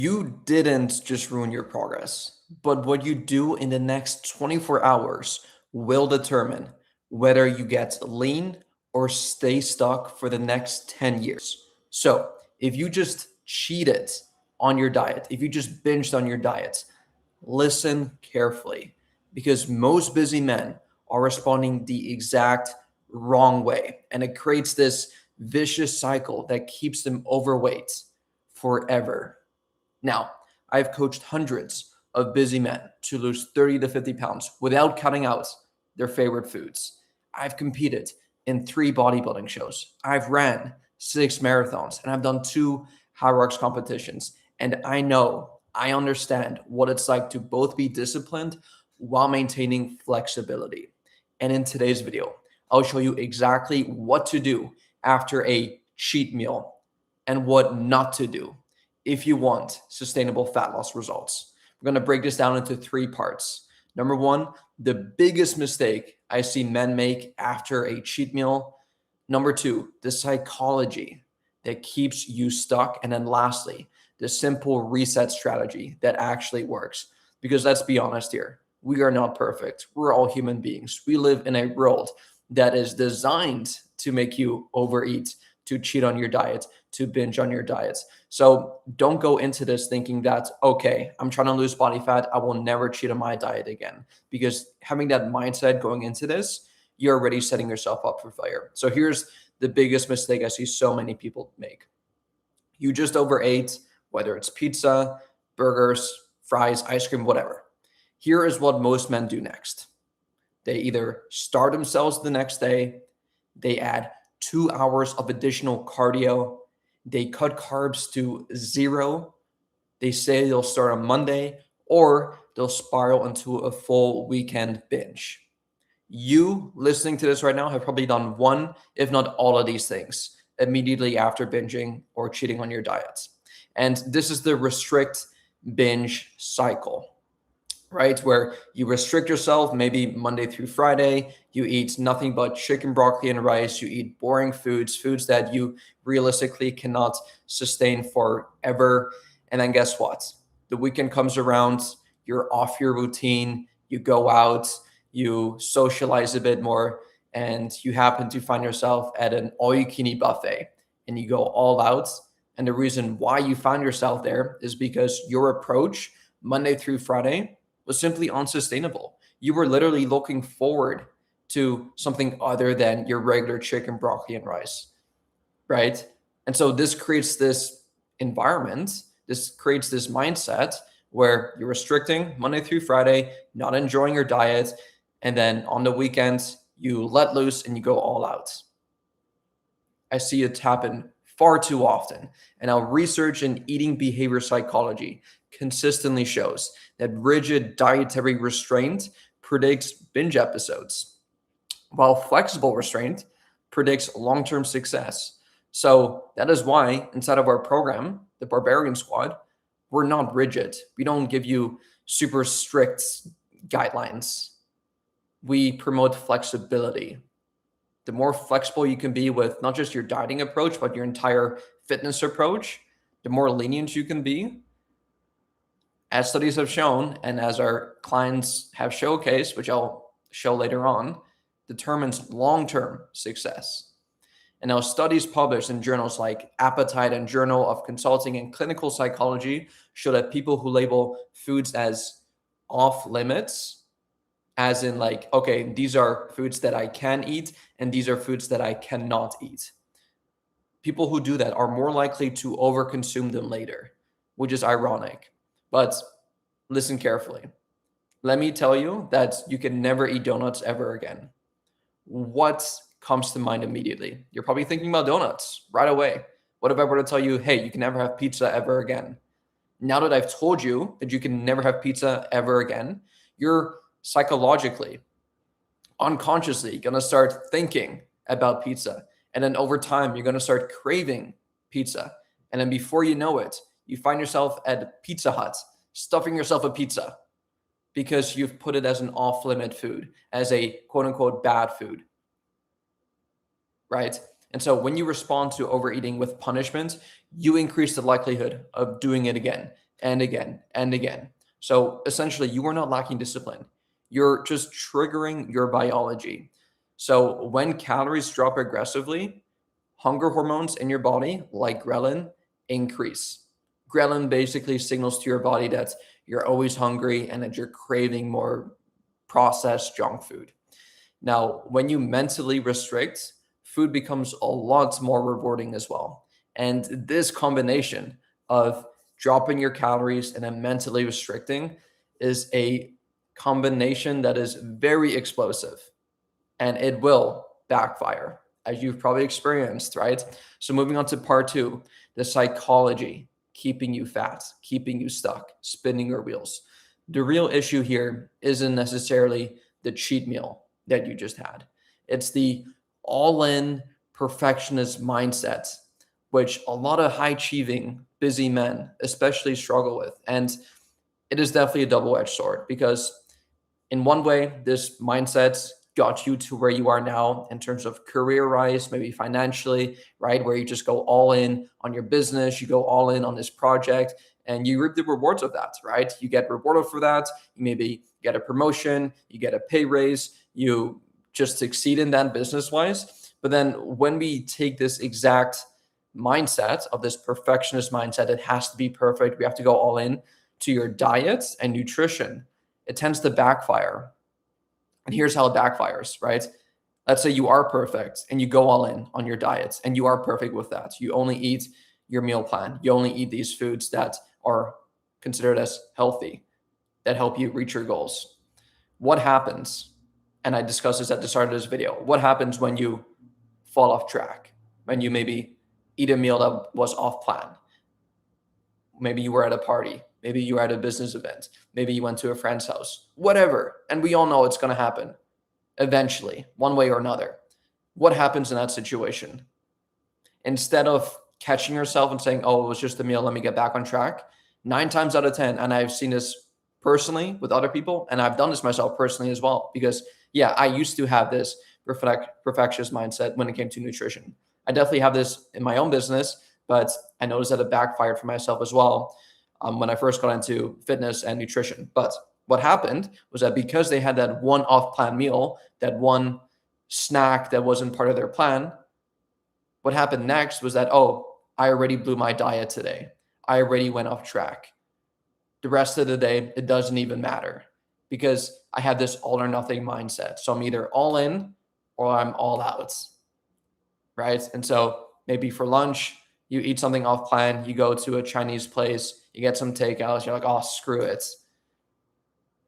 You didn't just ruin your progress, but what you do in the next 24 hours will determine whether you get lean or stay stuck for the next 10 years. So, if you just cheated on your diet, if you just binged on your diet, listen carefully because most busy men are responding the exact wrong way. And it creates this vicious cycle that keeps them overweight forever. Now, I've coached hundreds of busy men to lose 30 to 50 pounds without cutting out their favorite foods. I've competed in 3 bodybuilding shows. I've ran 6 marathons and I've done 2 high rocks competitions. And I understand what it's like to both be disciplined while maintaining flexibility. And in today's video, I'll show you exactly what to do after a cheat meal and what not to do if you want sustainable fat loss results. We're going to break this down into 3 parts. Number one, the biggest mistake I see men make after a cheat meal. Number two, the psychology that keeps you stuck. And then lastly, the simple reset strategy that actually works. Because let's be honest here, we are not perfect. We're all human beings. We live in a world that is designed to make you overeat, to cheat on your diet, to binge on your diet. So don't go into this thinking that, okay, I'm trying to lose body fat. I will never cheat on my diet again. Because having that mindset going into this, you're already setting yourself up for failure. So here's the biggest mistake I see so many people make. You just overate, whether it's pizza, burgers, fries, ice cream, whatever. Here is what most men do next. They either starve themselves the next day, they add 2 hours of additional cardio, they cut carbs to 0, they say they'll start on Monday, or they'll spiral into a full weekend binge. You listening to this right now have probably done one, if not all of these things immediately after binging or cheating on your diets. And this is the restrict binge cycle, right? Where you restrict yourself, maybe Monday through Friday, you eat nothing but chicken, broccoli, and rice. You eat boring foods that you realistically cannot sustain forever. And then guess what? The weekend comes around, you're off your routine, you go out, you socialize a bit more, and you happen to find yourself at an all-you-can-eat buffet, and you go all out. And the reason why you found yourself there is because your approach Monday through Friday was simply unsustainable. You were literally looking forward to something other than your regular chicken, broccoli, and rice, right? And so this creates this environment, this creates this mindset where you're restricting Monday through Friday, not enjoying your diet, and then on the weekends, you let loose and you go all out. I see it happen far too often. And our research in eating behavior psychology consistently shows that rigid dietary restraint predicts binge episodes, while flexible restraint predicts long-term success. So that is why inside of our program, the Barbarian Squad, we're not rigid. We don't give you super strict guidelines. We promote flexibility. The more flexible you can be with not just your dieting approach, but your entire fitness approach, the more lenient you can be. As studies have shown, and as our clients have showcased, which I'll show later on, determines long-term success. And now studies published in journals like Appetite and Journal of Consulting and Clinical Psychology show that people who label foods as off limits, as in like, okay, these are foods that I can eat and these are foods that I cannot eat. People who do that are more likely to overconsume them later, which is ironic. But listen carefully. Let me tell you that you can never eat donuts ever again. What comes to mind immediately? You're probably thinking about donuts right away. What if I were to tell you, hey, you can never have pizza ever again? Now that I've told you that you can never have pizza ever again, you're psychologically, unconsciously going to start thinking about pizza. And then over time, you're going to start craving pizza. And then before you know it, you find yourself at Pizza Hut, stuffing yourself a pizza because you've put it as an off-limit food, as a quote-unquote bad food, right? And so when you respond to overeating with punishment, you increase the likelihood of doing it again. and again and again. So essentially, you are not lacking discipline. You're just triggering your biology. So when calories drop aggressively, hunger hormones in your body, like ghrelin, increase. Ghrelin basically signals to your body that you're always hungry and that you're craving more processed junk food. Now, when you mentally restrict, food becomes a lot more rewarding as well. And this combination of dropping your calories and then mentally restricting is a combination that is very explosive, and it will backfire, as you've probably experienced, right? So, moving on to part two, the psychology keeping you fat, keeping you stuck, spinning your wheels. The real issue here isn't necessarily the cheat meal that you just had, it's the all in perfectionist mindset, which a lot of high achieving, busy men especially struggle with. And it is definitely a double edged sword because in one way, this mindset got you to where you are now in terms of career rise, maybe financially, right? Where you just go all in on your business, you go all in on this project, and you reap the rewards of that, right? You get rewarded for that. You maybe get a promotion, you get a pay raise, you just succeed in that business wise. But then when we take this exact mindset of this perfectionist mindset, it has to be perfect, we have to go all in to your diet and nutrition, it tends to backfire. And here's how it backfires, right? Let's say you are perfect and you go all in on your diet and you are perfect with that. You only eat your meal plan. You only eat these foods that are considered as healthy, that help you reach your goals. What happens? And I discussed this at the start of this video. What happens when you fall off track? When you maybe eat a meal that was off plan? Maybe you were at a party. Maybe you were at a business event. Maybe you went to a friend's house, whatever. And we all know it's going to happen eventually, one way or another. What happens in that situation? Instead of catching yourself and saying, oh, it was just a meal, let me get back on track, 9 times out of 10, and I've seen this personally with other people, and I've done this myself personally as well, because yeah, I used to have this perfectionist mindset when it came to nutrition. I definitely have this in my own business, but I noticed that it backfired for myself as well when I first got into fitness and nutrition. But what happened was that because they had that one off-plan meal, that one snack that wasn't part of their plan, what happened next was that, oh, I already blew my diet today. I already went off track. The rest of the day, it doesn't even matter because I had this all or nothing mindset. So I'm either all in or I'm all out, right? And so maybe for lunch, you eat something off plan, you go to a Chinese place, you get some takeouts, you're like, oh, screw it.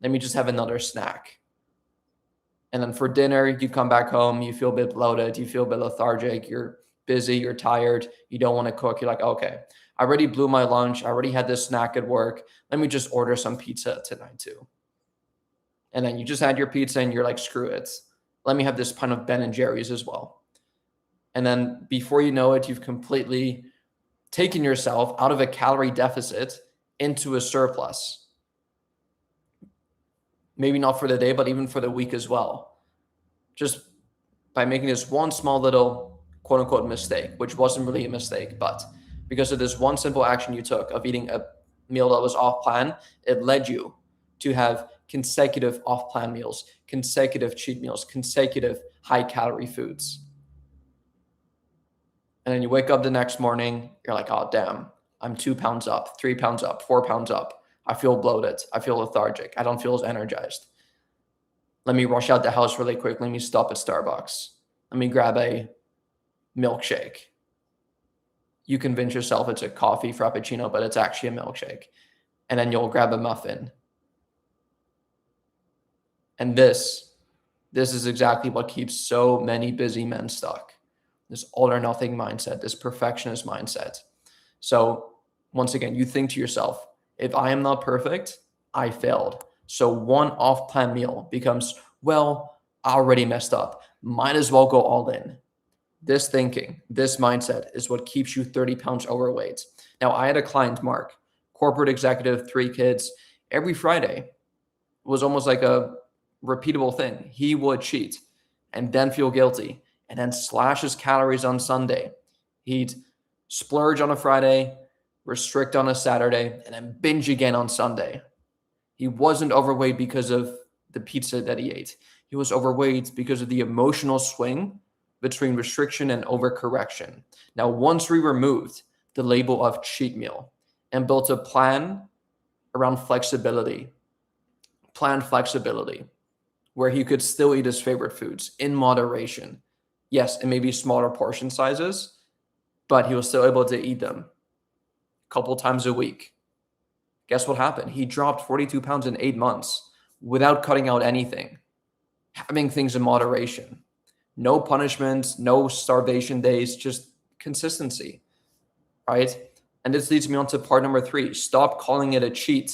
Let me just have another snack. And then for dinner, you come back home, you feel a bit bloated, you feel a bit lethargic, you're busy, you're tired, you don't want to cook. You're like, okay, I already blew my lunch. I already had this snack at work. Let me just order some pizza tonight too. And then you just had your pizza and you're like, screw it. Let me have this pint of Ben and Jerry's as well. And then before you know it, you've completely taken yourself out of a calorie deficit into a surplus. Maybe not for the day, but even for the week as well. Just by making this one small little quote unquote mistake, which wasn't really a mistake, but because of this one simple action you took of eating a meal that was off plan, it led you to have consecutive off plan meals, consecutive cheat meals, consecutive high calorie foods. And then you wake up the next morning, you're like, oh, damn, I'm 2 pounds up, 3 pounds up, 4 pounds up. I feel bloated. I feel lethargic. I don't feel as energized. Let me rush out the house really quick. Let me stop at Starbucks. Let me grab a milkshake. You convince yourself it's a coffee frappuccino, but it's actually a milkshake. And then you'll grab a muffin. And this is exactly what keeps so many busy men stuck. This all or nothing mindset, this perfectionist mindset. So once again, you think to yourself, if I am not perfect, I failed. So one off-plan meal becomes, well, I already messed up. Might as well go all in. This thinking, this mindset is what keeps you 30 pounds overweight. Now, I had a client, Mark, corporate executive, 3 kids. Every Friday was almost like a repeatable thing. He would cheat and then feel guilty and then slash his calories on Sunday. He'd splurge on a Friday, restrict on a Saturday, and then binge again on Sunday. He wasn't overweight because of the pizza that he ate. He was overweight because of the emotional swing between restriction and overcorrection. Now, once we removed the label of cheat meal and built a plan around planned flexibility, where he could still eat his favorite foods in moderation. Yes, it may be smaller portion sizes, but he was still able to eat them a couple times a week. Guess what happened? He dropped 42 pounds in 8 months without cutting out anything, having things in moderation. No punishments, no starvation days, just consistency, right? And this leads me on to part number 3. Stop calling it a cheat.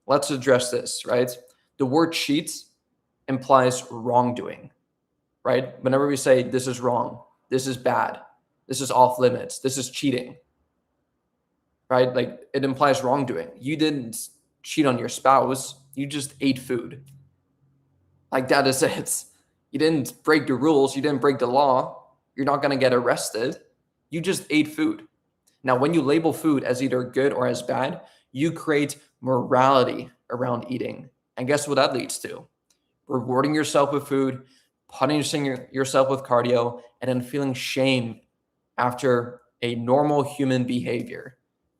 Let's address this, right? The word cheat implies wrongdoing, right? Whenever we say this is wrong, this is bad, this is off limits, this is cheating, right? Like it implies wrongdoing. You didn't cheat on your spouse, you just ate food. Like that is it. You didn't break the rules, you didn't break the law, you're not going to get arrested. You just ate food. Now, when you label food as either good or as bad, you create morality around eating. And guess what that leads to? Rewarding yourself with food, punishing yourself with cardio, and then feeling shame after a normal human behavior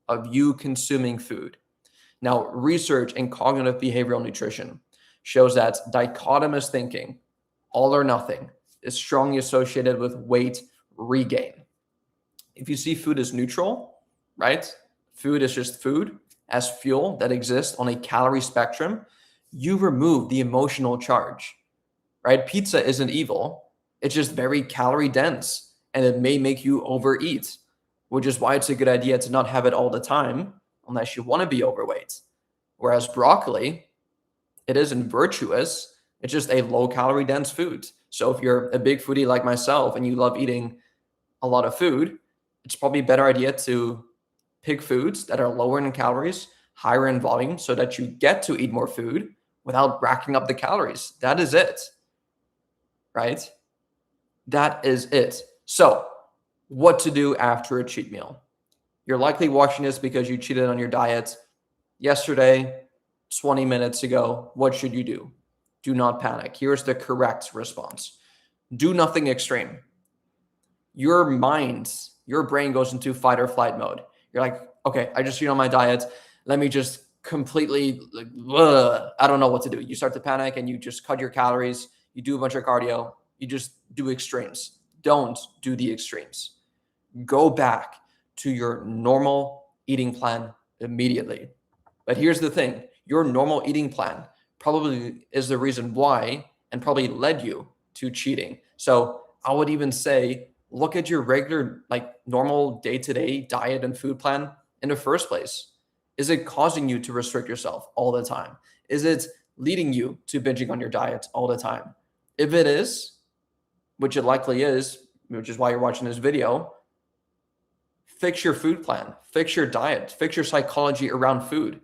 of you consuming food. Now, research in cognitive behavioral nutrition shows that dichotomous thinking, all or nothing, is strongly associated with weight regain. If you see food as neutral, right? Food is just food as fuel that exists on a calorie spectrum, you remove the emotional charge, right? Pizza isn't evil. It's just very calorie dense and it may make you overeat, which is why it's a good idea to not have it all the time unless you want to be overweight. Whereas broccoli, it isn't virtuous. It's just a low calorie dense food. So if you're a big foodie like myself and you love eating a lot of food, it's probably a better idea to pick foods that are lower in calories, higher in volume, so that you get to eat more food without racking up the calories. That is it, right? That is it. So what to do after a cheat meal? You're likely watching this because you cheated on your diet yesterday, 20 minutes ago. What should you do? Do not panic. Here's the correct response. Do nothing extreme. Your mind, your brain goes into fight or flight mode. You're like, okay, I just cheated on my diet. Let me just completely, I don't know what to do. You start to panic and you just cut your calories. You do a bunch of cardio. You just do extremes. Don't do the extremes. Go back to your normal eating plan immediately. But here's the thing. Your normal eating plan probably is the reason why and probably led you to cheating. So I would even say, look at your regular, like normal day-to-day diet and food plan in the first place. Is it causing you to restrict yourself all the time? Is it leading you to binging on your diet all the time? If it is, which it likely is, which is why you're watching this video, fix your food plan, fix your diet, fix your psychology around food.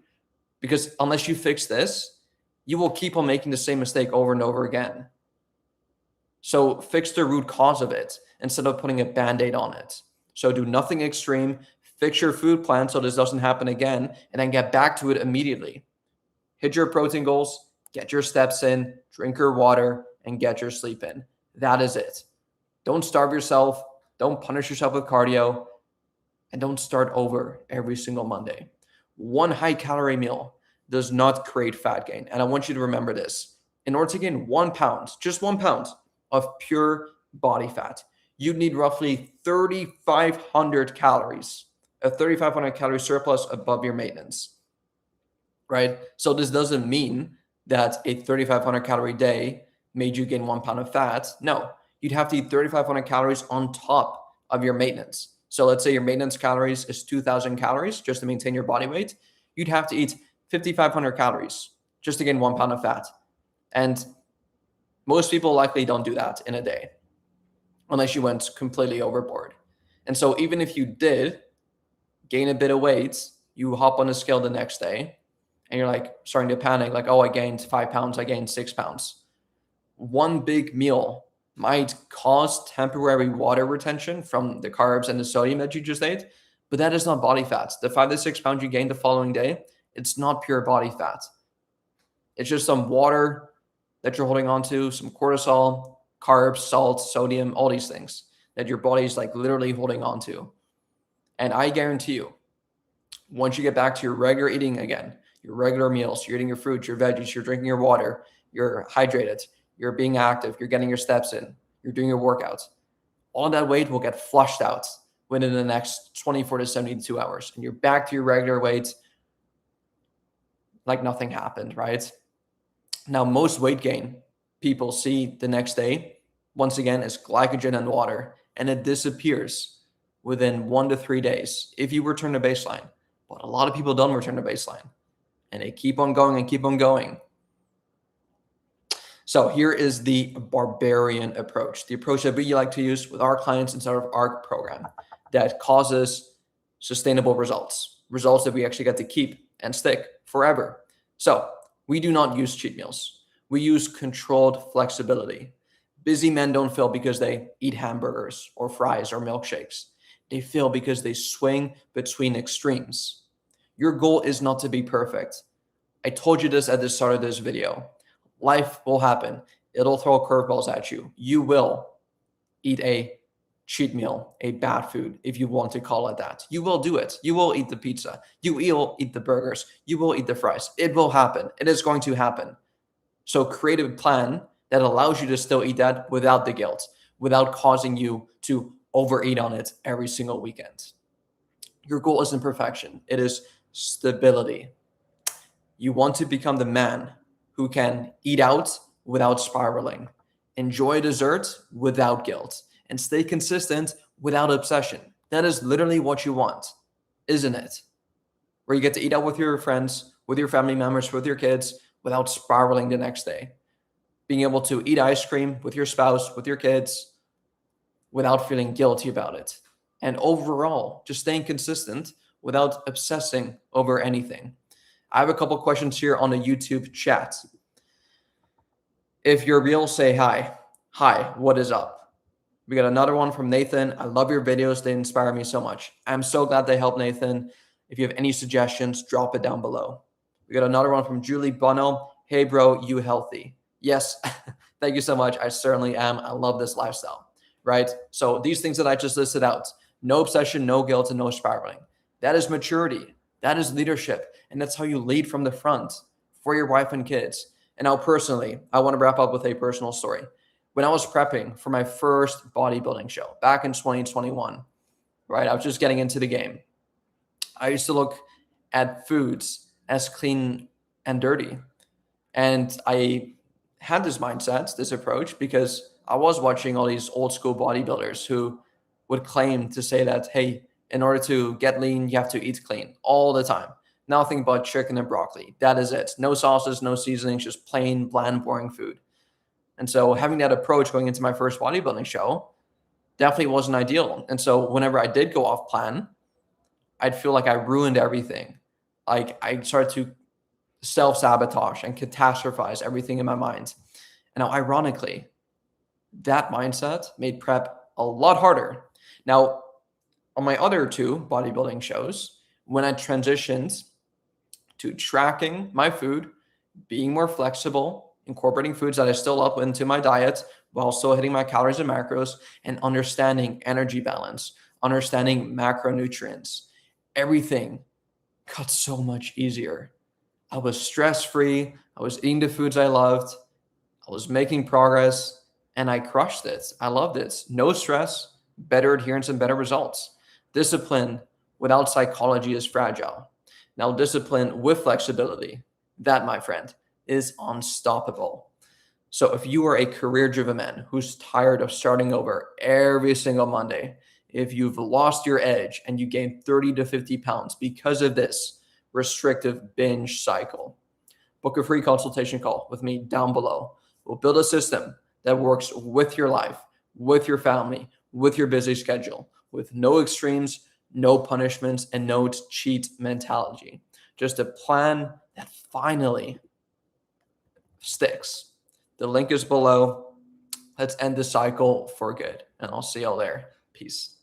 Because unless you fix this, you will keep on making the same mistake over and over again. So fix the root cause of it instead of putting a Band-Aid on it. So do nothing extreme, fix your food plan so this doesn't happen again, and then get back to it immediately. Hit your protein goals, get your steps in, drink your water, and get your sleep in. That is it. Don't starve yourself. Don't punish yourself with cardio. And don't start over every single Monday. One high-calorie meal does not create fat gain. And I want you to remember this. In order to gain 1 pound, just 1 pound of pure body fat, you need roughly 3,500 calories, a 3,500 calorie surplus above your maintenance, right? So this doesn't mean that a 3,500 calorie day made you gain 1 pound of fat. No, you'd have to eat 3,500 calories on top of your maintenance. So let's say your maintenance calories is 2,000 calories just to maintain your body weight. You'd have to eat 5,500 calories just to gain 1 pound of fat. And most people likely don't do that in a day unless you went completely overboard. And so even if you did gain a bit of weight, you hop on a scale the next day and you're like starting to panic, like, oh, I gained 5 pounds, I gained 6 pounds. One big meal might cause temporary water retention from the carbs and the sodium that you just ate, But that is not body fat. The 5 to 6 pounds you gain the following day, it's not pure body fat. It's just some water that you're holding on to, some cortisol, carbs, salt, sodium, all these things that your body is like literally holding on to. And I guarantee you, once you get back to your regular eating again, your regular meals, you're eating your fruits, your veggies, you're drinking your water, you're hydrated, you're being active, you're getting your steps in, you're doing your workouts, all of that weight will get flushed out within the next 24 to 72 hours. And you're back to your regular weight like nothing happened, right? Now, most weight gain people see the next day, once again, is glycogen and water, and it disappears within 1 to 3 days if you return to baseline. But a lot of people don't return to baseline, and they keep on going and keep on going. So here is the Barbarian approach, the approach that we like to use with our clients inside of our program that causes sustainable results, results that we actually get to keep and stick forever. So we do not use cheat meals. We use controlled flexibility. Busy men don't fail because they eat hamburgers or fries or milkshakes. They fail because they swing between extremes. Your goal is not to be perfect. I told you this at the start of this video. Life will happen. It'll throw curveballs at you. You will eat a cheat meal, a bad food, if you want to call it that. You will do it. You will eat the pizza. You will eat the burgers. You will eat the fries. It will happen. It is going to happen. So create a plan that allows you to still eat that without the guilt, without causing you to overeat on it every single weekend. Your goal isn't perfection. It is stability. You want to become the man who can eat out without spiraling, enjoy dessert without guilt, and stay consistent without obsession. That is literally what you want, isn't it? Where you get to eat out with your friends, with your family members, with your kids, without spiraling the next day. Being able to eat ice cream with your spouse, with your kids, without feeling guilty about it. And overall, just staying consistent without obsessing over anything. I have a couple questions here on the YouTube chat. If you're real, say hi. Hi, what is up? We got another one from Nathan. I love your videos. They inspire me so much. I'm so glad they helped, Nathan. If you have any suggestions, drop it down below. We got another one from Julie Bono. Hey, bro, you healthy? Yes. Thank you so much. I certainly am. I love this lifestyle, right? So these things that I just listed out, no obsession, no guilt, and no spiraling. That is maturity. That is leadership. And that's how you lead from the front for your wife and kids. And now personally, I want to wrap up with a personal story. When I was prepping for my first bodybuilding show back in 2021, right? I was just getting into the game. I used to look at foods as clean and dirty. And I had this mindset, this approach, because I was watching all these old school bodybuilders who would claim to say that, hey, in order to get lean, you have to eat clean all the time. Nothing but chicken and broccoli. That is it. No sauces, no seasonings, just plain, bland, boring food. And so having that approach going into my first bodybuilding show definitely wasn't ideal. And so whenever I did go off plan, I'd feel like I ruined everything. Like I started to self-sabotage and catastrophize everything in my mind. And now, ironically, that mindset made prep a lot harder. Now, on my other two bodybuilding shows, when I transitioned to tracking my food, being more flexible, incorporating foods that I still love into my diet while still hitting my calories and macros, and understanding energy balance, understanding macronutrients, everything got so much easier. I was stress-free. I was eating the foods I loved. I was making progress, and I crushed it. I loved it. No stress, better adherence, and better results. Discipline without psychology is fragile. Now, discipline with flexibility, that, my friend, is unstoppable. So if you are a career-driven man who's tired of starting over every single Monday, if you've lost your edge and you gained 30 to 50 pounds because of this restrictive binge cycle, book a free consultation call with me down below. We'll build a system that works with your life, with your family, with your busy schedule, with no extremes, no punishments, and no cheat mentality. Just a plan that finally sticks. The link is below. Let's end the cycle for good, and I'll see y'all there. Peace.